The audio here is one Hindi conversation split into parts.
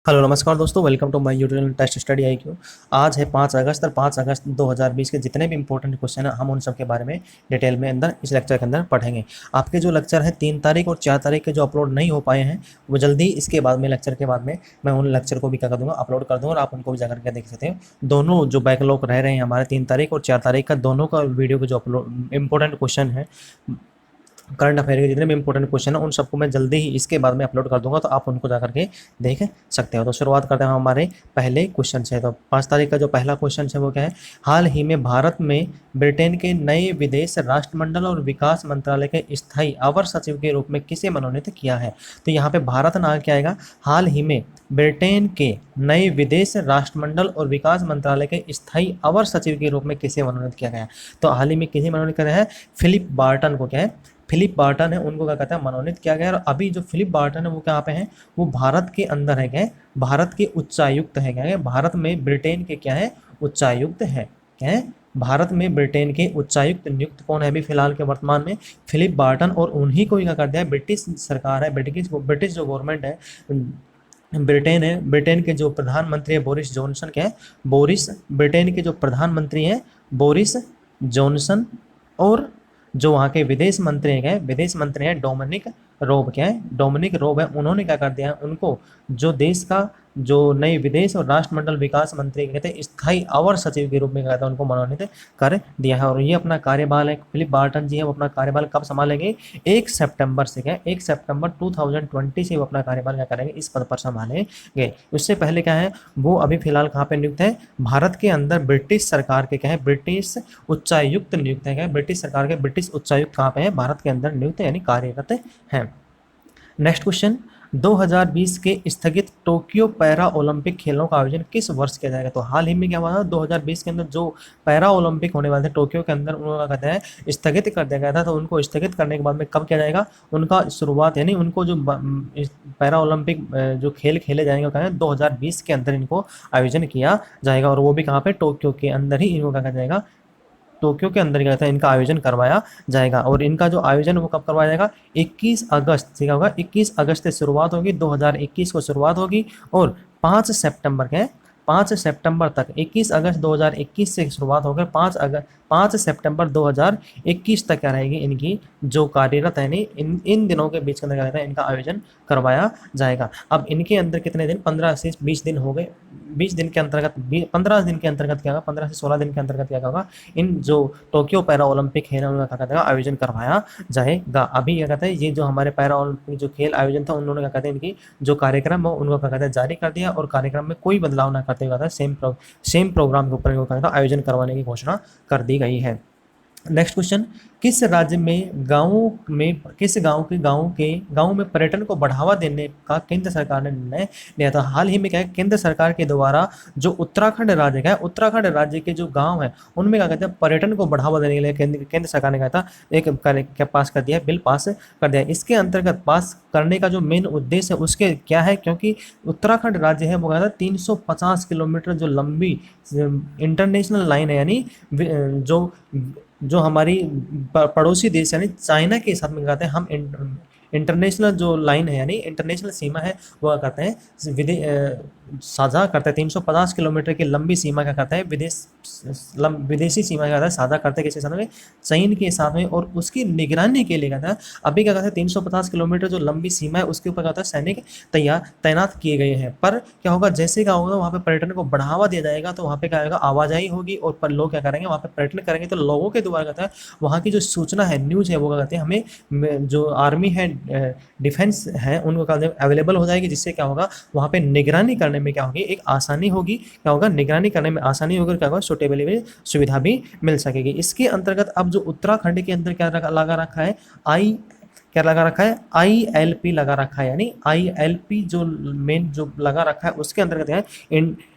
हेलो नमस्कार दोस्तों, welcome to my YouTube test study IQ। आज है 5 अगस्त और 5 अगस्त 2020 के जितने भी इंपॉर्टेंट क्वेश्चन हैं हम उन सब के बारे में डिटेल में अंदर इस लेक्चर के अंदर पढ़ेंगे। आपके जो लेक्चर हैं 3 तारीख और 4 तारीख के जो अपलोड नहीं हो पाए हैं वो जल्दी इसके बाद में लेक्चर के बाद में मैं उन लेक्चर को भी क्या कर दूँगा, अपलोड कर दूँगा और आप उनको भी जाकर के देख सकते हैं। दोनों जो बैकलॉग रह रहे हैं हमारे 3 तारीख और 4 तारीख का, दोनों का वीडियो के जो अपलोड इंपॉर्टेंट क्वेश्चन है, करंट अफेयर के जितने भी इंपॉर्टेंट क्वेश्चन है उन सबको मैं जल्दी ही इसके बाद में अपलोड कर दूंगा, तो आप उनको जाकर के देख सकते हो। तो शुरुआत करते हैं हमारे पहले क्वेश्चन से। तो 5 तारीख का जो पहला क्वेश्चन है वो क्या है, हाल ही में भारत में ब्रिटेन के नए विदेश राष्ट्रमंडल और विकास मंत्रालय के स्थायी अवर सचिव के रूप में किसे मनोनीत किया है। तो यहाँ पे भारत ना क्या आएगा, हाल ही में ब्रिटेन के नए विदेश राष्ट्रमंडल और विकास मंत्रालय के स्थायी अवर सचिव के रूप में किसे मनोनीत किया गया। तो हाल ही में किसे मनोनीत किया है, फिलिप बार्टन को क्या है, फिलिप बार्टन है, उनको क्या कहते हैं मनोनीत किया गया। और अभी जो फिलिप बार्टन है वो कहाँ पे हैं, वो भारत के अंदर है, क्या है, भारत के उच्चायुक्त है, क्या है, भारत में ब्रिटेन के क्या है, उच्चायुक्त है, क्या है, भारत में ब्रिटेन के उच्चायुक्त नियुक्त कौन है अभी फिलहाल के वर्तमान में, फिलिप बार्टन। और उन्हीं को क्या कर दिया है, ब्रिटिश सरकार है, ब्रिटिश जो गवर्नमेंट है, ब्रिटेन है, ब्रिटेन के जो प्रधानमंत्री है बोरिस जॉनसन, क्या है, बोरिस, ब्रिटेन के जो प्रधानमंत्री हैं बोरिस जॉनसन, और जो वहाँ के विदेश मंत्री हैं, विदेश मंत्री हैं डोमिनिक रोब, क्या है, डोमिनिक रोब है, उन्होंने क्या कर दिया है, उनको जो देश का जो नए विदेश और राष्ट्रमंडल विकास मंत्री कहते हैं स्थायी अवर सचिव के रूप में कहता है उनको मनोनीत कर दिया है। और ये अपना कार्यभार है, फिलिप बार्टन जी है, वो अपना कार्यभार कब संभालेंगे, 1 सितंबर से, क्या है, 1 सितंबर 2020 से वो अपना कार्यभार क्या करेंगे, इस पद पर संभालेंगे। उससे पहले क्या है, वो अभी फिलहाल कहाँ पे नियुक्त है, भारत के अंदर ब्रिटिश सरकार के, क्या है, ब्रिटिश उच्चायुक्त नियुक्त है, क्या है, ब्रिटिश सरकार के ब्रिटिश उच्चायुक्त कहाँ पे है, भारत के अंदर नियुक्त यानी कार्यरत हैं। नेक्स्ट क्वेश्चन, 2020 के स्थगित टोक्यो पैरा ओलंपिक खेलों का आयोजन किस वर्ष किया जाएगा। तो हाल ही में क्या हुआ था, 2020 के अंदर जो पैरा ओलंपिक होने वाले थे टोक्यो के अंदर, उन्होंने कहते हैं स्थगित कर दिया गया था। तो उनको स्थगित करने के बाद में कब किया जाएगा, उनका शुरुआत यानी उनको जो पैरा ओलंपिक जो खेल खेले जाएंगे क्या है 2020 के अंदर इनको आयोजन किया जाएगा। और वो भी कहाँ पे, टोक्यो के अंदर ही इनको कहा जाएगा, टोक्यो के अंदर क्या था इनका आयोजन करवाया जाएगा। और इनका जो आयोजन वो कब करवाया जाएगा, 21 अगस्त से, क्या होगा, 21 अगस्त से शुरुआत होगी, 2021 को शुरुआत होगी और 5 सितंबर के 5 सितंबर तक, 21 अगस्त 2021 से शुरुआत होकर 5 सितंबर 2021 तक क्या रहेगी इनकी जो कार्यरत है, नहीं इन दिनों के बीच के अंदर क्या रहता है, इनका आयोजन करवाया जाएगा। अब इनके अंदर कितने दिन, 15 से 20 दिन हो गए, 20 दिन के अंतर्गत 15 दिन के अंतर्गत क्या होगा, 15 से 16 दिन के अंतर्गत क्या होगा, इन जो टोक्यो पैरा ओलंपिक खेल है उनका क्या कहते हैं आयोजन करवाया जाएगा। अभी क्या कहते हैं, ये जो हमारे पैरा ओलंपिक जो खेल आयोजन था उन्होंने क्या कहते हैं इनकी जो कार्यक्रम है उनको क्या कहते हैं जारी कर दिया, और कार्यक्रम में कोई बदलाव ना करते हुए सेम प्रोग्राम के ऊपर इनको क्या कहते हैं आयोजन करवाने की घोषणा कर दी गई है। नेक्स्ट क्वेश्चन, किस राज्य में किस गांव में पर्यटन को बढ़ावा देने का केंद्र सरकार ने निर्णय लिया था। हाल ही में क्या है, केंद्र सरकार के द्वारा जो उत्तराखंड राज्य का है, उत्तराखंड राज्य के जो गांव है उनमें क्या कहते हैं पर्यटन को बढ़ावा देने के लिए केंद्र सरकार ने कहा था एक क्या पास कर दिया, बिल पास कर दिया। इसके अंतर्गत पास करने का जो मेन उद्देश्य है उसके क्या है, क्योंकि उत्तराखंड राज्य है वो कहता है 350 किलोमीटर जो लंबी इंटरनेशनल लाइन है, यानी जो हमारी पड़ोसी देश यानी चाइना के साथ में कहते हैं हम इंटरनेशनल जो लाइन है यानी इंटरनेशनल सीमा है वो कहते हैं साझा करते हैं, 350 किलोमीटर की लंबी सीमा क्या कहता है विदेशी सीमा क्या कहता है साझा करते हैं किसके साथ में, चीन के साथ में। और उसकी निगरानी के लिए कहता है अभी क्या कहता है 350 किलोमीटर जो लंबी सीमा है उसके ऊपर कहता है सैनिक तैनात किए गए हैं। पर क्या होगा, जैसे क्या होगा वहाँ पे पर्यटन को बढ़ावा दिया जाएगा तो वहाँ पे क्या होगा, आवाजाही होगी और पर लोग क्या करेंगे वहाँ पे पर्यटन करेंगे, तो लोगों के द्वारा कहता है वहाँ की जो सूचना है न्यूज़ है वो क्या कहते हैं हमें जो आर्मी है डिफेंस है उनको क्या अवेलेबल हो जाएगी, जिससे क्या होगा वहाँ पे निगरानी करने में क्या होगी एक आसानी होगी, क्या होगा निगरानी करने में आसानी होगी, क्या होगा सुटेबल सुविधा भी मिल सकेगी। इसके अंतर्गत अब जो उत्तराखंड के अंदर क्या लगा रखा है, क्या लगा रखा है, ILP लगा रखा है, यानी ILP जो मेन जो लगा रखा है उसके अंतर्गत है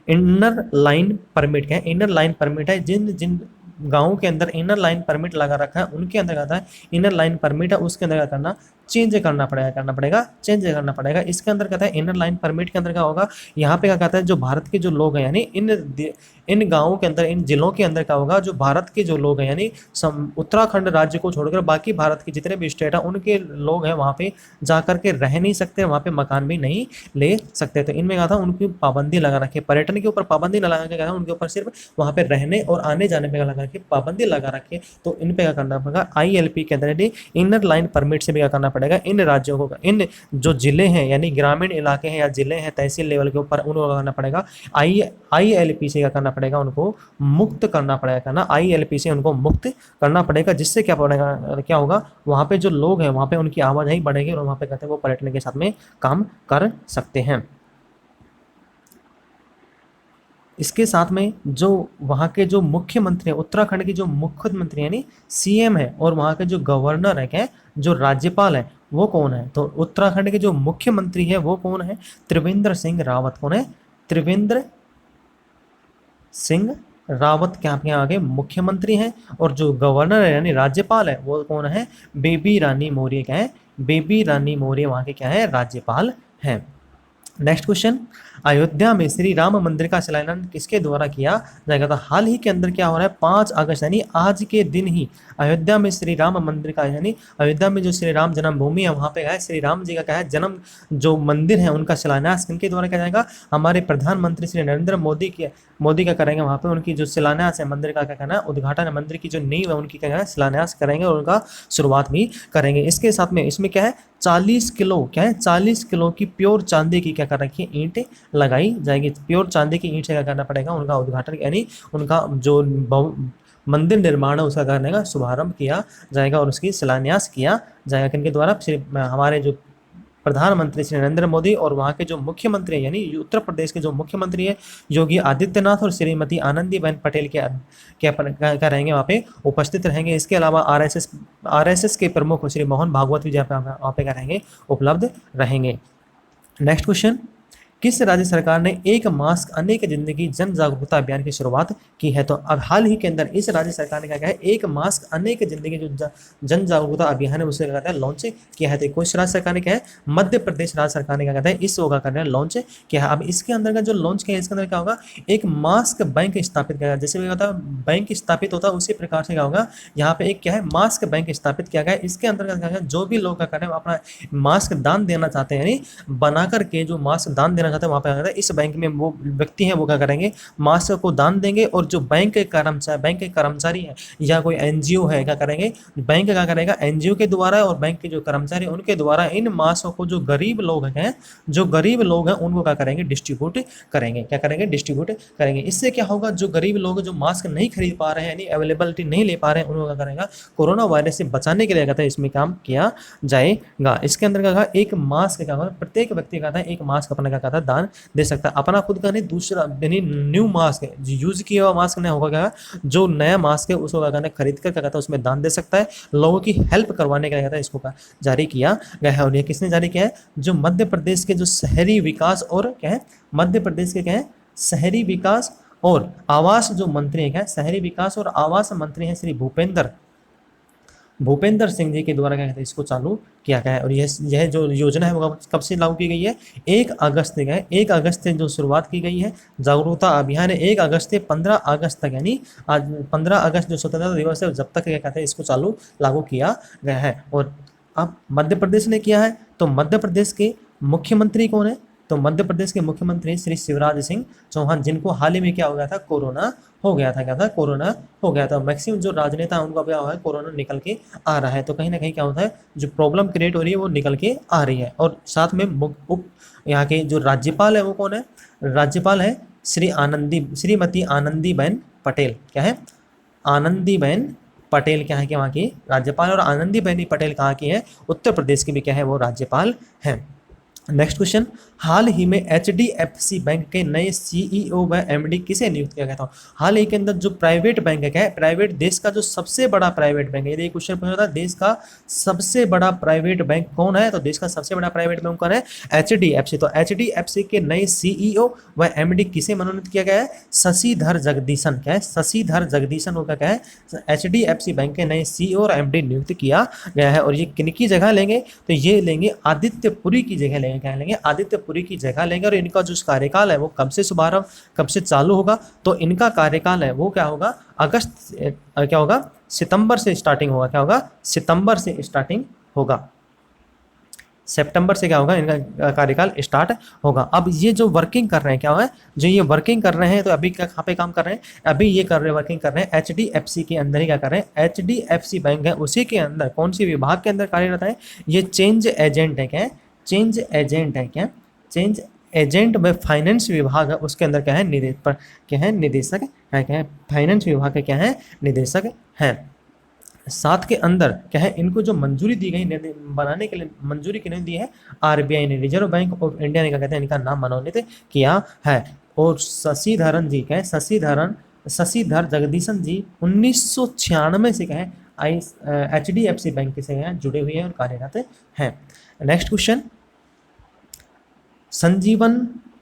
इनर लाइन परमिट। क्या है, इनर लाइन परमिट है, जिन जिन गाँव के अंदर इनर लाइन परमिट लगा रखा है उनके अंदर आता है इनर लाइन परमिट है, उसके अंदर करना चेंज करना पड़ेगा। इसके अंदर कहता है इनर लाइन परमिट के अंदर क्या होगा, यहाँ पे क्या कहता है जो भारत के जो लोग हैं यानी इन गांवों के अंदर, इन जिलों के अंदर क्या होगा, जो भारत के जो लोग हैं यानी उत्तराखंड राज्य को छोड़कर बाकी भारत के जितने भी स्टेट है उनके लोग हैं वहाँ पे जा करके रह नहीं सकते, वहाँ पे मकान भी नहीं ले सकते। तो इनमें कहा था उनकी पाबंदी लगा रखी, पर्यटन के ऊपर पाबंदी लगा के कहा उनके ऊपर सिर्फ वहाँ पे रहने और आने जाने पे लगा रखी, पाबंदी लगा रखी। तो इन पे क्या करना पड़ेगा, ILP के अंदर इनर लाइन परमिट से भी क्या करना पड़ेगा, इन राज्यों को, इन जो जिले हैं यानी ग्रामीण इलाके हैं या जिले हैं तहसील लेवल के ऊपर उनको करना पड़ेगा, ILP से क्या करना पड़ेगा, उनको मुक्त करना पड़ेगा ILP से उनको मुक्त करना पड़ेगा, जिससे क्या पड़ेगा, क्या होगा, वहाँ पे जो लोग हैं वहाँ पे उनकी आवाजाही बढ़ेगी और वहाँ पे कहते हैं वो पर्यटन के साथ में काम कर सकते हैं। इसके साथ में जो वहाँ के जो मुख्यमंत्री, उत्तराखंड के जो मुख्यमंत्री यानी CM है और वहाँ के जो गवर्नर है, क्या जो राज्यपाल है वो कौन है, तो उत्तराखंड के जो मुख्यमंत्री है वो कौन है, त्रिवेंद्र सिंह रावत। कौन है, त्रिवेंद्र सिंह रावत क्या आपके आगे मुख्यमंत्री हैं, और जो गवर्नर है यानी राज्यपाल है वो कौन है, बेबी रानी मौर्य। क्या है, बेबी रानी मौर्य वहाँ के क्या है, राज्यपाल हैं। नेक्स्ट क्वेश्चन, अयोध्या में श्री राम मंदिर का शिलान्यास किसके द्वारा किया जाएगा, तो हाल ही के अंदर क्या हो रहा है, 5 अगस्त यानी आज के दिन ही अयोध्या में श्री राम मंदिर का, यानी अयोध्या में जो श्री राम जन्मभूमि है वहाँ पे है श्री राम जी का क्या है जन्म जो मंदिर है उनका शिलान्यास किनके द्वारा किया जाएगा, हमारे प्रधानमंत्री श्री नरेंद्र मोदी का करेंगे। वहाँ पे उनकी जो शिलान्यास है मंदिर का क्या करना है, उद्घाटन है, मंदिर की जो नींव है उनकी क्या है शिलान्यास करेंगे और उनका शुरुआत भी करेंगे। इसके साथ में इसमें क्या है 40 किलो, क्या है 40 किलो की प्योर चांदी की क्या कर रखी है, ईंट लगाई जाएगी। प्योर चांदी की ईंट से क्या करना पड़ेगा, उनका उद्घाटन यानी उनका जो मंदिर निर्माण है उसका करने का शुभारंभ किया जाएगा और उसकी शिलान्यास किया जाएगा किनके द्वारा, हमारे जो प्रधानमंत्री श्री नरेंद्र मोदी और वहाँ के जो मुख्यमंत्री हैं यानी उत्तर प्रदेश के जो मुख्यमंत्री है योगी आदित्यनाथ और श्रीमती आनंदीबेन पटेल क्या रहेंगे वहाँ पे उपस्थित रहेंगे। इसके अलावा RSS के प्रमुख श्री मोहन भागवत भी वहाँ पे क्या रहेंगे, उपलब्ध रहेंगे। नेक्स्ट क्वेश्चन, किस राज्य सरकार ने एक मास्क अनेक जिंदगी जन जागरूकता अभियान की शुरुआत की है, तो अब हाल ही के अंदर इस राज्य सरकार ने क्या है एक मास्क अनेक जिंदगी जो जन जागरूकता अभियान है उसे क्या कहता है लॉन्च किया है। तो कुछ राज्य सरकार ने क्या है, मध्य प्रदेश राज्य सरकार ने क्या कहता है इस होगा करने लॉन्च किया है। अब इसके अंदर का जो लॉन्च किया है इसके अंदर क्या होगा, एक मास्क बैंक स्थापित किया गया, जैसे होता है बैंक स्थापित होता है उसी प्रकार से क्या होगा यहाँ पे एक क्या है मास्क बैंक स्थापित किया गया है। इसके अंदर क्या है जो भी लोग क्या कर रहे हैं अपना मास्क दान देना चाहते हैं यानी बना करके जो मास्क दान देना चाहते हैं वहाँ पे इस बैंक में वो व्यक्ति हैं वो क्या करेंगे मास्क को दान देंगे, और जो बैंक के कर्मचारी हैं या कोई NGO है क्या करेंगे, बैंक क्या करेगा NGO के द्वारा और बैंक के जो कर्मचारी उनके द्वारा इन मास्कों को जो गरीब लोग हैं उनको क्या करेंगे डिस्ट्रीब्यूट करेंगे, क्या करेंगे डिस्ट्रीब्यूट करेंगे। इससे क्या होगा, जो गरीब लोग जो मास्क नहीं खरीद पा रहे हैं यानी अवेलेबिलिटी नहीं ले पा रहे हैं उनको क्या करेगा कोरोना वायरस से बचाने के लिए कहता है इसमें काम किया जाएगा। इसके अंदर क्या एक मास्क क्या होगा, प्रत्येक व्यक्ति कहता है एक मास्क अपना क्या कहता है दान दे सकता है, अपना खुद का नहीं दूसरा यानी न्यू मास्क है यूज किया हुआ मास्क नहीं होगा क्या, जो नया मास्क है उसको क्या कहना है खरीद कर क्या कहता है उसमें दान दे सकता है, लोगों की हेल्प करवाने का कहता है इसको जारी किया गया है। और ये किसने जारी किया है, जो मध्य प्रदेश के जो शहरी विकास और क्या है मध्य प्रदेश के क्या है शहरी विकास और आवास जो मंत्री है क्या शहरी विकास और आवास मंत्री हैं श्री भूपेंद्र सिंह जी के द्वारा क्या कहते हैं इसको चालू किया गया है। और यह जो योजना है वो कब से लागू की गई है, 1 अगस्त से 1 अगस्त से जो शुरुआत की गई है जागरूकता अभियान है 1 अगस्त से 15 अगस्त तक, यानी आज 15 अगस्त जो स्वतंत्रता दिवस है जब तक क्या कहते हैं इसको चालू लागू किया गया है। और अब मध्य प्रदेश ने किया है, तो मध्य प्रदेश के मुख्यमंत्री कौन है, तो मध्य प्रदेश के मुख्यमंत्री श्री शिवराज सिंह चौहान, जिनको हाल ही में क्या हो गया था कोरोना हो गया था, क्या था कोरोना हो गया था। मैक्सिमम जो राजनेता है उनका क्या हुआ है कोरोना निकल के आ रहा है, तो कहीं ना कहीं क्या होता है जो प्रॉब्लम क्रिएट हो रही है वो निकल के आ रही है। और साथ में यहाँ के जो राज्यपाल है वो कौन है, राज्यपाल है श्रीमती आनंदीबेन पटेल, क्या है आनंदीबेन पटेल क्या है कि वहाँ की राज्यपाल, और आनंदीबेन पटेल कहाँ की है उत्तर प्रदेश की भी क्या है वो राज्यपाल हैं। नेक्स्ट क्वेश्चन, हाल ही में एचडीएफसी बैंक के नए सीईओ व एमडी किसे नियुक्त किया गया था? हाल ही के अंदर जो प्राइवेट बैंक है, क्या है, प्राइवेट, देश का जो सबसे बड़ा प्राइवेट बैंक है, यदि क्वेश्चन पूछा था देश का सबसे बड़ा प्राइवेट बैंक कौन है, तो देश का सबसे बड़ा प्राइवेट बैंक कौन है? एचडीएफसी। तो एचडीएफसी के नए सीईओ व एमडी किसे मनोनीत किया गया है? शशिधर जगदीशन। क्या है? शशिधर जगदीशन होगा, क्या है, एचडीएफसी बैंक के नए सीईओ और एमडी नियुक्त किया गया है। और ये किनकी जगह लेंगे? तो ये लेंगे आदित्य पुरी की जगह लेंगे। क्या लेंगे? आदित्य पुरी की जगह लेंगे। और इनका जो कार्यकाल है वो कब से शुभारंभ, कब से चालू होगा? तो इनका कार्यकाल है वो क्या होगा? अगस्त, क्या होगा, सितंबर से स्टार्टिंग होगा। क्या होगा? सितंबर से स्टार्टिंग होगा। सितंबर से क्या होगा? इनका कार्यकाल स्टार्ट होगा। अब ये जो वर्किंग कर रहे हैं, क्या है, जो ये वर्किंग कर रहे हैं, तो अभी क्या कहाँ पे काम कर रहे हैं? अभी ये कर रहे हैं, वर्किंग कर रहे हैं एचडीएफसी के अंदर ही। क्या कर रहे हैं? एचडीएफसी बैंक है उसी के अंदर कौन सी विभाग के अंदर कार्यरत है? ये चेंज एजेंट है। क्या है? चेंज एजेंट है। क्या? चेंज एजेंट व फाइनेंस विभाग है उसके अंदर क्या है? निदेशक है। क्या है? फाइनेंस विभाग के क्या है? निदेशक हैं। साथ के अंदर क्या है, इनको जो मंजूरी दी गई बनाने के लिए, मंजूरी किन्होंने दी है? आरबीआई ने, रिजर्व बैंक ऑफ इंडिया ने क्या कहते हैं, इनका नाम मनोनीत किया है। और शशिधरन जी, क्या है, शशिधर जगदीशन जी 1996 से क्या है, एचडीएफसी बैंक से जुड़े हुए हैं और कार्यरत हैं। नेक्स्ट क्वेश्चन,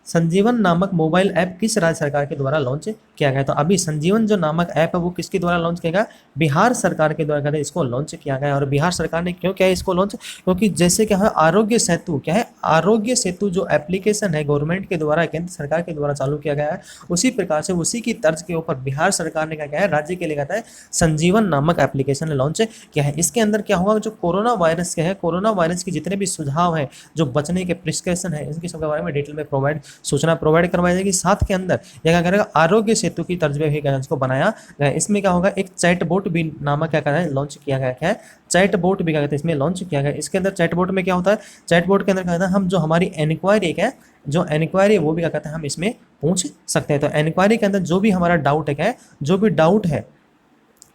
संजीवन नामक मोबाइल ऐप किस राज्य सरकार के द्वारा लॉन्च किया गया? तो अभी संजीवन जो नामक ऐप है वो किसके द्वारा लॉन्च किया गया? बिहार सरकार के द्वारा इसको लॉन्च किया गया। और बिहार सरकार ने क्यों किया है इसको लॉन्च? क्योंकि जैसे क्या है, आरोग्य सेतु, क्या है, आरोग्य सेतु जो एप्लीकेशन है गवर्नमेंट के द्वारा, केंद्र सरकार के द्वारा चालू किया गया है, उसी प्रकार से उसी की तर्ज के ऊपर बिहार सरकार ने क्या किया है, राज्य के लिए कहता है संजीवन नामक एप्लीकेशन लॉन्च किया है। इसके अंदर क्या होगा, जो कोरोना वायरस के है, कोरोना वायरस के जितने भी सुझाव है, जो बचने के प्रिस्क्रिप्शन है, इनके सबके बारे में डिटेल में सूचना प्रोवाइड करवाई जाएगी। साथ के अंदर यह क्या करेगा, आरोग्य सेतु की तर्ज पे भी इसको बनाया गया। इसमें क्या होगा, एक चैट बोट भी नामक क्या है लॉन्च किया गया। क्या है? चैट बोट भी क्या कहते हैं इसमें लॉन्च किया गया। इसके अंदर चैट बोट में क्या होता है, चैट बोट के अंदर क्या होता है, हम जो हमारी एनक्वायरी है, जो एनक्वायरी है वो भी क्या कहते हैं हम इसमें पूछ सकते हैं। तो एनक्वायरी के अंदर जो भी हमारा डाउट है, क्या है, जो भी डाउट है,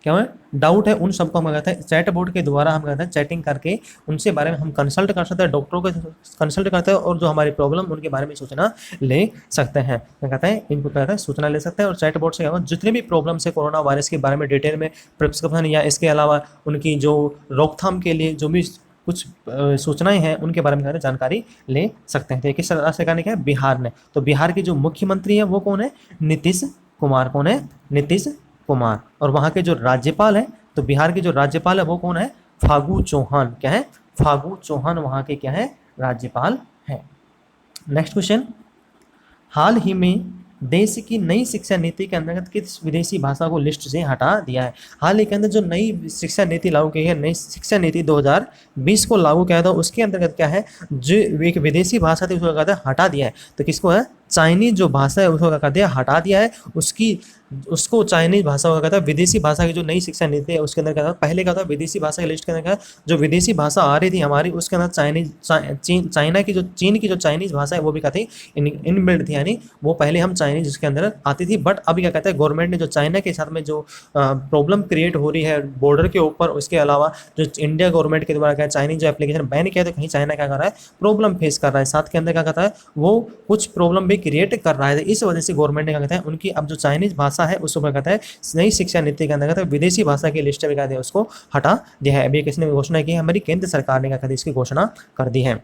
क्या है, डाउट है, उन सबको हम कहते हैं चैट बोर्ड के द्वारा हम कहते हैं चैटिंग करके उनसे बारे में हम कंसल्ट कर सकते हैं, डॉक्टरों को कंसल्ट करते हैं और जो हमारी प्रॉब्लम उनके बारे में सूचना ले सकते हैं। क्या कहते हैं, इनको कहते हैं सूचना ले सकते हैं। और चैट बोर्ड से जितने भी प्रॉब्लम्स है कोरोना वायरस के बारे में डिटेल में प्रिस्क्रिप्शन या इसके अलावा उनकी जो रोकथाम के लिए जो भी कुछ सूचनाएं हैं उनके बारे में जानकारी ले सकते हैं। तो किस सरकार ने किया? बिहार ने। तो बिहार के जो मुख्यमंत्री है वो कौन है? नीतीश कुमार। कौन है? नीतीश कुमार। और वहाँ के जो राज्यपाल हैं, तो बिहार के जो राज्यपाल है वो कौन है? फागू चौहान। क्या है? फागू चौहान वहाँ के क्या है? राज्यपाल हैं। नेक्स्ट क्वेश्चन, हाल ही में देश की नई शिक्षा नीति के अंतर्गत किस विदेशी भाषा को लिस्ट से हटा दिया है? हाल ही के अंदर जो नई शिक्षा नीति लागू की है, नई शिक्षा नीति 2020 को लागू किया था, उसके अंतर्गत क्या है, जो एक विदेशी भाषा थी उसको कहते हैं हटा दिया है। तो किसको है? चाइनीज जो भाषा है उसको क्या कर दिया? हटा दिया है। उसको चाइनीज भाषा को कहता है। विदेशी भाषा की जो नई शिक्षा नीति है उसके अंदर क्या था, पहले क्या था, विदेशी भाषा की लिस्ट के अंदर क्या, जो विदेशी भाषा आ रही थी हमारी उसके अंदर चाइना की जो चीन की जो चाइनीज भाषा है वो भी क्या थी, इनबिल्ट थी, यानी वो पहले हम चाइनीज उसके अंदर आती थी। बट अभी क्या कहता है, गवर्नमेंट ने जो चाइना के साथ में जो प्रॉब्लम क्रिएट हो रही है बॉर्डर के ऊपर, उसके अलावा जो इंडिया गवर्नमेंट के द्वारा क्या चाइनीज जो एप्लीकेशन बैन किया है, तो कहीं चाइना क्या कर रहा है, प्रॉब्लम फेस कर रहा है। साथ के अंदर क्या कहता है, वो कुछ प्रॉब्लम भी क्रिएट कर रहा है। इस वजह से गवर्नमेंट ने क्या कहता है, उनकी अब जो चाइनीज भाषा है उसको कहता है नई शिक्षा नीति के अंदर विदेशी भाषा की लिस्ट में क्या दिया, उसको हटा दिया है। अभी किसने घोषणा की है? हमारी केंद्र सरकार ने क्या कर दी, इसकी घोषणा कर दी है।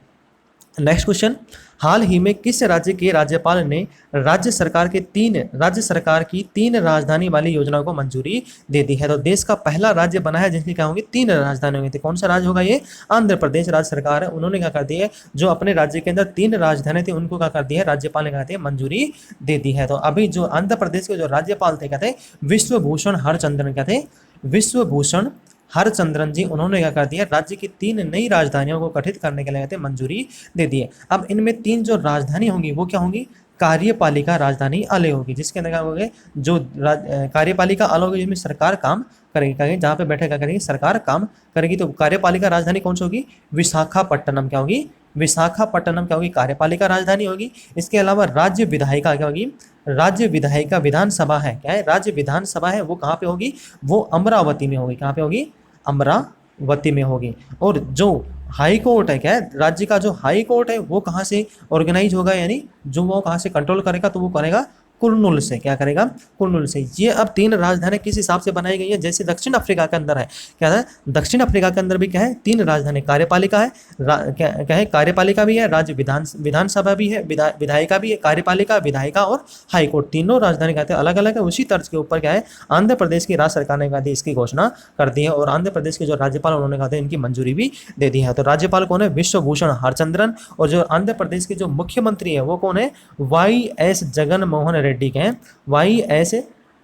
नेक्स्ट क्वेश्चन, हाल ही में किस राज्य के राज्यपाल ने राज्य सरकार की 3 राजधानी वाली योजना को मंजूरी दे दी है? तो देश का पहला राज्य बना है जिसकी क्या होंगी, 3 राजधानी होंगी। तो कौन सा राज्य होगा ये? आंध्र प्रदेश राज्य सरकार है, उन्होंने क्या कर दिया है, जो अपने राज्य के अंदर 3 राजधानी थी उनको क्या कर दिया है, राज्यपाल ने कहते हैं मंजूरी दे दी है। तो अभी जो आंध्र प्रदेश के जो राज्यपाल थे कहते हैं विश्वभूषण हरचंद्रन, कहते हैं विश्वभूषण हरचंद्रन जी, उन्होंने क्या कर दिया, राज्य की 3 नई राजधानियों को गठित करने के लिए कहते हैं मंजूरी दे दी है। अब इनमें 3 जो राजधानी होंगी वो क्या होंगी, कार्यपालिका राजधानी अलग होगी, जिसके अंदर क्या होगी, जो कार्यपालिका अलग होगी जिसमें सरकार काम करेगी, जहाँ पे बैठे क्या करेगी, सरकार काम करेगी। तो कार्यपालिका राजधानी कौन सी होगी? विशाखापट्टनम। क्या होगी? विशाखापट्टनम क्या होगी, कार्यपालिका राजधानी होगी। इसके अलावा राज्य विधायिका क्या होगी, राज्य विधायिका विधानसभा है, क्या है, राज्य विधानसभा है, वो कहाँ पे होगी, वो अमरावती में होगी। कहाँ पे होगी? अमरावती में होगी। और जो हाई कोर्ट है, क्या है, राज्य का जो हाई कोर्ट है वो कहाँ से ऑर्गेनाइज होगा, यानी जो वो कहाँ से कंट्रोल करेगा, तो वो करेगा कुर्नूल से। क्या करेगा? कुर्नूल से। ये अब 3 राजधानी किस हिसाब से बनाई गई है, जैसे दक्षिण अफ्रीका के अंदर है, क्या है, दक्षिण अफ्रीका के अंदर भी क्या है, 3 राजधानी, कार्यपालिका है, क्या है, कार्यपालिका भी है, राज्य विधानसभा भी है, विधायिका भी है, कार्यपालिका, विधायिका और हाई कोर्ट, तीनों राजधानी कहते हैं अलग अलग है। उसी तर्ज के ऊपर क्या है, आंध्र प्रदेश की राज्य सरकार ने कहती है इसकी घोषणा कर दी है, और आंध्र प्रदेश के जो राज्यपाल उन्होंने कहते हैं इनकी मंजूरी भी दे दी है। तो राज्यपाल कौन है? विश्वभूषण हरचंद्रन। और जो आंध्र प्रदेश के जो मुख्यमंत्री है वो कौन है? वाई.एस. जगन मोहन रेड्डी के हैं। वाई.एस.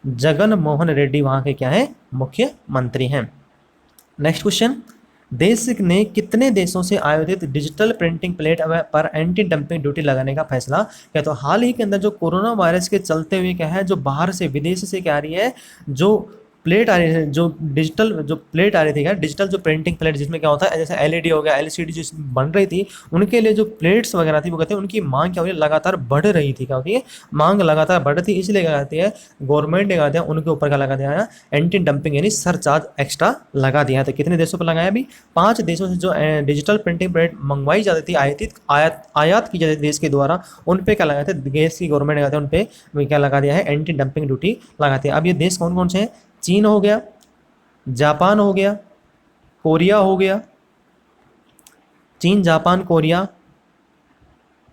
जगन मोहन रेड्डी वहां के क्या है? मुख्यमंत्री हैं। नेक्स्ट क्वेश्चन, देश ने कितने देशों से आयोजित डिजिटल प्रिंटिंग प्लेट पर एंटी डंपिंग ड्यूटी लगाने का फैसला किया? तो हाल ही के अंदर जो कोरोना वायरस के चलते हुए क्या है, जो बाहर से विदेश से क्या आ रही है, जो प्लेट आ रही है, जो डिजिटल जो प्लेट आ रही थी, क्या डिजिटल जो प्रिंटिंग प्लेट, जिसमें क्या होता है जैसे एलईडी हो गया, एलसीडी जो बन रही थी, उनके लिए जो प्लेट्स वगैरह थी वो कहते हैं उनकी मांग क्या हो रही है, लगातार बढ़ रही थी। क्या होती है? मांग लगातार बढ़ रही थी, इसलिए क्या कहती है, गवर्नमेंट ने कहते हैं उनके ऊपर क्या लगा दिया है, एंटी डंपिंग यानी सरचार्ज एक्स्ट्रा लगा दिया है। तो कितने देशों पर लगाया? अभी 5 देशों से जो डिजिटल प्रिंटिंग प्लेट मंगवाई जाती थी, आयात की जाती थी देश के द्वारा, उन पे क्या लगाते हैं, देश की गवर्नमेंट ने कहते हैं उन पे क्या लगा दिया है, एंटी डंपिंग ड्यूटी लगाती है। अब ये देश कौन कौन से हैं? चीन हो गया, जापान हो गया, कोरिया हो गया, चीन, जापान, कोरिया,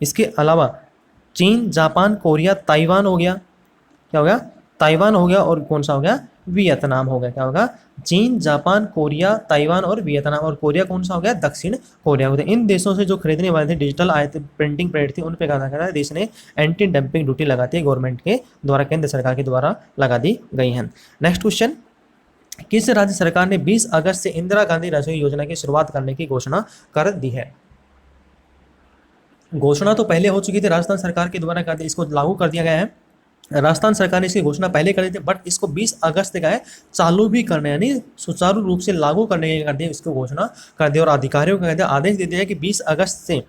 इसके अलावा चीन, जापान, कोरिया, ताइवान हो गया, क्या हो गया? ताइवान हो गया, और कौन सा हो गया? वियतनाम हो गया। क्या होगा? चीन, जापान, कोरिया, ताइवान और वियतनाम। और कोरिया कौन सा हो गया? दक्षिण कोरिया हो गया। इन देशों से जो खरीदने वाले थे डिजिटल आयत प्रिंटिंग प्लेट थी, उन पे क्या था, देश ने एंटी डंपिंग ड्यूटी लगाती है, गवर्नमेंट के द्वारा, केंद्र सरकार के द्वारा लगा दी गई है। नेक्स्ट क्वेश्चन, किस राज्य सरकार ने 20 अगस्त से इंदिरा गांधी रसोई योजना की शुरुआत करने की घोषणा कर दी है? घोषणा तो पहले हो चुकी थी, राजस्थान सरकार के द्वारा कर दी, इसको लागू कर दिया गया है। राजस्थान सरकार ने इसकी घोषणा पहले कर दी थी, बट इसको 20 अगस्त का है चालू भी करने, यानी सुचारू रूप से लागू करने के कर दिया, इसको घोषणा कर दी, और अधिकारियों को कहते आदेश दे दिया कि 20 अगस्त से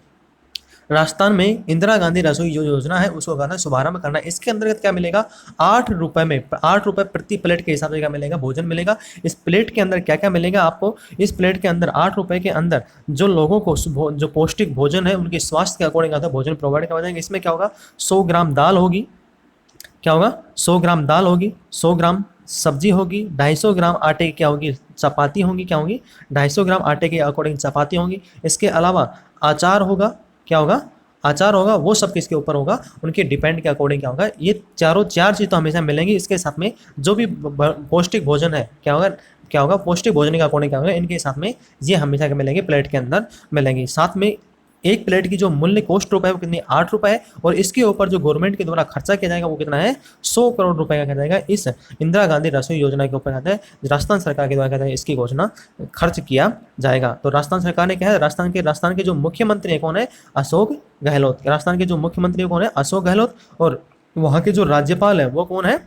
राजस्थान में इंदिरा गांधी रसोई जो योजना है उसको करना, शुभारंभ करना। इसके अंतर्गत क्या मिलेगा? 8 रुपए में, 8 रुपए प्रति प्लेट के हिसाब से क्या मिलेगा? भोजन मिलेगा। इस प्लेट के अंदर क्या क्या मिलेगा आपको? इस प्लेट के अंदर 8 रुपए के अंदर जो लोगों को जो पौष्टिक भोजन है उनके स्वास्थ्य के अकॉर्डिंग आता है भोजन प्रोवाइड करवा जाएंगे। इसमें क्या होगा? 100 ग्राम दाल होगी, क्या होगा? 100 ग्राम दाल होगी, 100 ग्राम सब्जी होगी, 250 ग्राम आटे की क्या होगी? चपाती होंगी, क्या होंगी? 250 ग्राम आटे के अकॉर्डिंग चपाती होंगी। इसके अलावा अचार होगा, क्या होगा? अचार होगा। वो सब किसके ऊपर होगा? उनके डिपेंड के अकॉर्डिंग क्या होगा? ये चार चीज़ तो हमेशा मिलेंगी। इसके साथ में जो भी पौष्टिक भोजन है क्या होगा? क्या होगा? पौष्टिक भोजन के अकॉर्डिंग क्या होगा? इनके साथ में ये हमेशा क्या मिलेंगे? प्लेट के अंदर मिलेंगे। साथ में एक प्लेट की जो मूल्य कॉस्ट रुपए है वो कितनी? 8 रुपए है, और इसके ऊपर जो गवर्नमेंट के द्वारा खर्चा किया जाएगा वो कितना है? 100 करोड़ रुपए का किया जाएगा। इस इंदिरा गांधी रसोई योजना के ऊपर कहते हैं राजस्थान सरकार के द्वारा कहते हैं इसकी घोषणा खर्च किया जाएगा। तो राजस्थान सरकार ने क्या है, राजस्थान के जो मुख्यमंत्री है कौन है? अशोक गहलोत। राजस्थान के जो मुख्यमंत्री कौन है? अशोक गहलोत। और वहाँ के जो राज्यपाल है वो कौन है?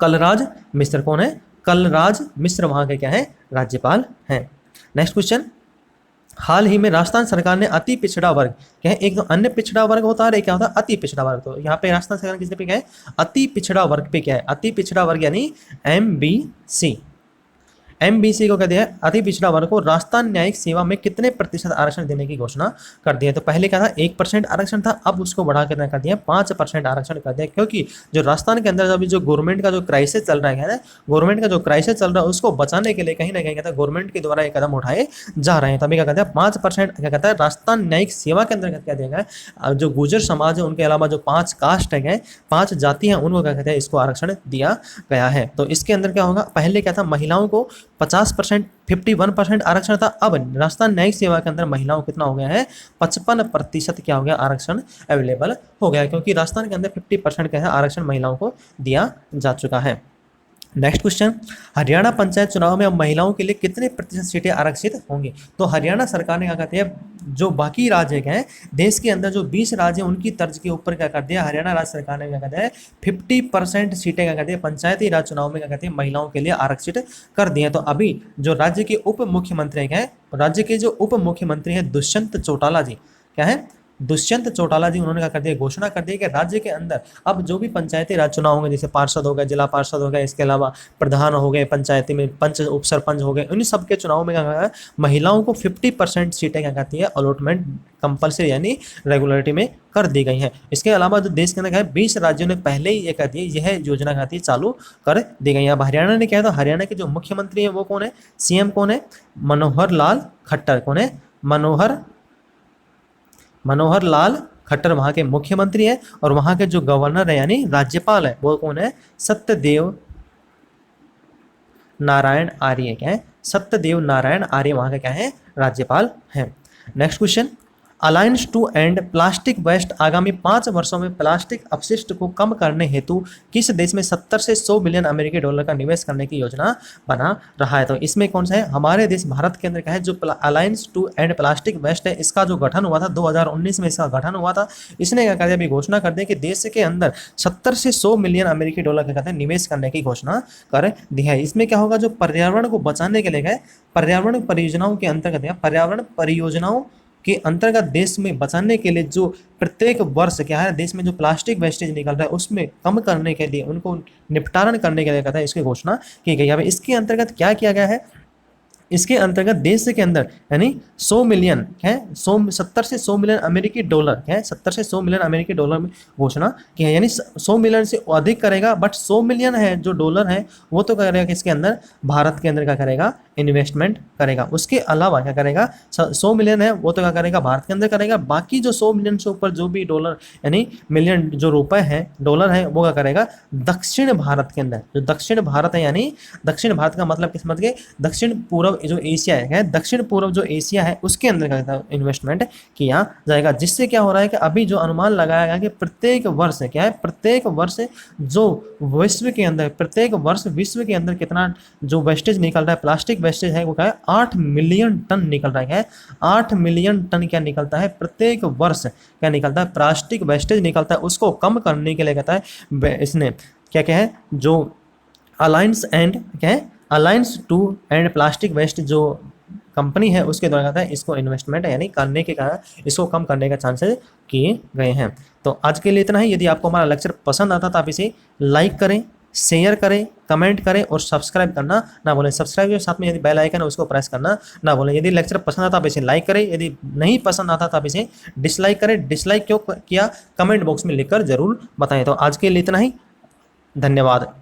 कलराज मिश्र। कौन है? कलराज मिश्र वहाँ के क्या है? राज्यपाल हैं। नेक्स्ट क्वेश्चन, हाल ही में राजस्थान सरकार ने अति पिछड़ा वर्ग, क्या है, एक तो अन्य पिछड़ा वर्ग होता है, क्या होता है? अति पिछड़ा वर्ग। तो यहाँ पे राजस्थान सरकार किसने पे क्या है? अति पिछड़ा वर्ग पे क्या है? अति पिछड़ा वर्ग यानी MBC। MBC को कहते हैं अति पिछड़ा वर्ग को राजस्थान न्यायिक सेवा में कितने प्रतिशत आरक्षण देने की घोषणा कर दी है? तो पहले क्या था? 1% आरक्षण था, अब उसको बढ़ा कर कर दिया 5% आरक्षण कर दिया, क्योंकि जो राजस्थान के अंदर अभी जो गवर्नमेंट का जो क्राइसिस चल रहा है, गवर्नमेंट का जो क्राइसिस चल रहा है उसको बचाने के लिए कहीं ना कहीं कहता है गवर्नमेंट के द्वारा ये कदम उठाए जा रहे हैं। तभी क्या कहते हैं 5% क्या कहता है राजस्थान न्यायिक सेवा के अंतर्गत क्या दिया गया? जो गुर्जर समाज है उनके अलावा जो 5 कास्ट है, 5 जाति हैं, उनको क्या कहते हैं इसको आरक्षण दिया गया है। तो इसके अंदर क्या होगा? पहले क्या था? महिलाओं को 50%, 51% आरक्षण था। अब राजस्थान न्यायिक सेवा के अंदर महिलाओं कितना हो गया है? 55% क्या हो गया? आरक्षण अवेलेबल हो गया, क्योंकि राजस्थान के अंदर 50% का है आरक्षण महिलाओं को दिया जा चुका है। नेक्स्ट क्वेश्चन, हरियाणा पंचायत चुनाव में अब महिलाओं के लिए कितने प्रतिशत सीटें आरक्षित होंगी? तो हरियाणा सरकार ने क्या कहते हैं जो बाकी राज्य हैं देश के अंदर जो 20 राज्य हैं उनकी तर्ज के ऊपर क्या कर दिया? हरियाणा राज्य सरकार ने क्या कहते हैं 50% सीटें क्या कहते हैं पंचायती राज चुनाव में क्या कहते हैं महिलाओं के लिए आरक्षित कर दिए। तो अभी जो राज्य के उप मुख्यमंत्री हैं, राज्य के जो उप मुख्यमंत्री हैं दुष्यंत चौटाला जी, क्या है? दुष्यंत चौटाला जी उन्होंने क्या कर दिया, घोषणा कर दी कि राज्य के अंदर अब जो भी पंचायती राज चुनाव होंगे, जैसे पार्षद हो गए, जिला पार्षद हो गए, इसके अलावा प्रधान हो गए, पंचायती में पंच उप सरपंच हो गए, उन सबके चुनाव में क्या कहा है, महिलाओं को 50% सीटें क्या कहती है अलॉटमेंट कंपल्सरी यानी रेगुलरिटी में कर दी गई है। इसके अलावा जो देश के अंदर क्या है 20 राज्यों ने पहले ही ये कहती है यह योजना कहती है चालू कर दी गई है। अब हरियाणा ने क्या है, तो हरियाणा के जो मुख्यमंत्री है वो कौन है, सीएम कौन है, मनोहर लाल खट्टर। कौन है, मनोहर लाल खट्टर वहां के मुख्यमंत्री है। और वहां के जो गवर्नर है यानी राज्यपाल है वो कौन है, सत्यदेव नारायण आर्य। क्या है, सत्यदेव नारायण आर्य वहां का क्या है, राज्यपाल है। Next question, alliance to end plastic waste आगामी 5 वर्षों में प्लास्टिक अपशिष्ट को कम करने हेतु किस देश में 70 से 100 बिलियन अमेरिकी डॉलर का निवेश करने की योजना बना रहा है। तो इसमें कौन सा है, हमारे देश भारत के अंदर क्या है, जो alliance to end plastic waste है इसका जो गठन हुआ था 2019 में इसका गठन हुआ था। इसने क्या कर दिया, अभी घोषणा कर दी कि देश के अंदर 70 से 100 मिलियन अमेरिकी डॉलर के कहते हैं निवेश करने की घोषणा कर दी है। इसमें क्या होगा, जो पर्यावरण को बचाने के लिए गए पर्यावरण परियोजनाओं के अंतर्गत, पर्यावरण परियोजनाओं के अंतर्गत देश में बचाने के लिए जो प्रत्येक वर्ष क्या है देश में जो प्लास्टिक वेस्टेज निकल रहा है उसमें कम करने के लिए, उनको निपटारण करने के लिए कहता है इसकी घोषणा की गई है। इसके अंतर्गत क्या किया गया है, इसके अंतर्गत देश के अंदर यानी 100 मिलियन है, 70 से 100 मिलियन अमेरिकी डॉलर है, 70 से 100 मिलियन अमेरिकी डॉलर में घोषणा की है। यानी 100 मिलियन से अधिक करेगा, बट 100 मिलियन है जो डॉलर है वो तो करेगा किसके अंदर, भारत के अंदर क्या करेगा, इन्वेस्टमेंट करेगा। उसके अलावा क्या करेगा, 100 मिलियन है वो तो क्या करेगा, भारत के अंदर करेगा। बाकी जो 100 मिलियन से ऊपर जो भी डॉलर यानी मिलियन जो रुपए है डॉलर है वो क्या करेगा, दक्षिण भारत के अंदर, जो दक्षिण भारत है यानी दक्षिण भारत का मतलब किस मत के, दक्षिण पूर्व जो एशिया है, दक्षिण पूर्व जो एशिया है उसके अंदर क्या इन्वेस्टमेंट किया जाएगा। जिससे क्या हो रहा है कि अभी जो अनुमान लगाया गया कि प्रत्येक वर्ष क्या है, प्रत्येक वर्ष जो विश्व के अंदर, प्रत्येक वर्ष विश्व के अंदर कितना जो वेस्टेज निकल रहा है, प्लास्टिक वेस्टेज है वो क्या है 8 मिलियन टन निकल रहा है। 8 मिलियन टन क्या निकलता है, प्रत्येक वर्ष क्या निकलता है, प्लास्टिक वेस्टेज निकलता है। उसको कम करने के लिए कहता है इसने क्या क्या है, जो अलायंस एंड क्या है, alliance to end plastic waste जो कंपनी है उसके द्वारा कहता है इसको इन्वेस्टमेंट यानी करने के कारण इसको कम करने का चांसेस किए गए हैं। तो आज के लिए इतना ही। यदि आपको हमारा लेक्चर पसंद आता तो आप इसे लाइक करें, शेयर करें, कमेंट करें और सब्सक्राइब करना ना भूलें। सब्सक्राइब के साथ में यदि बेल आइकन है उसको प्रेस करना ना भूलें। यदि लेक्चर पसंद आता तो आप इसे लाइक करें, यदि नहीं पसंद आता तो आप इसे डिसलाइक करें। डिसलाइक क्यों किया कमेंट बॉक्स में लिखकर जरूर बताएं। तो आज के लिए इतना ही, धन्यवाद।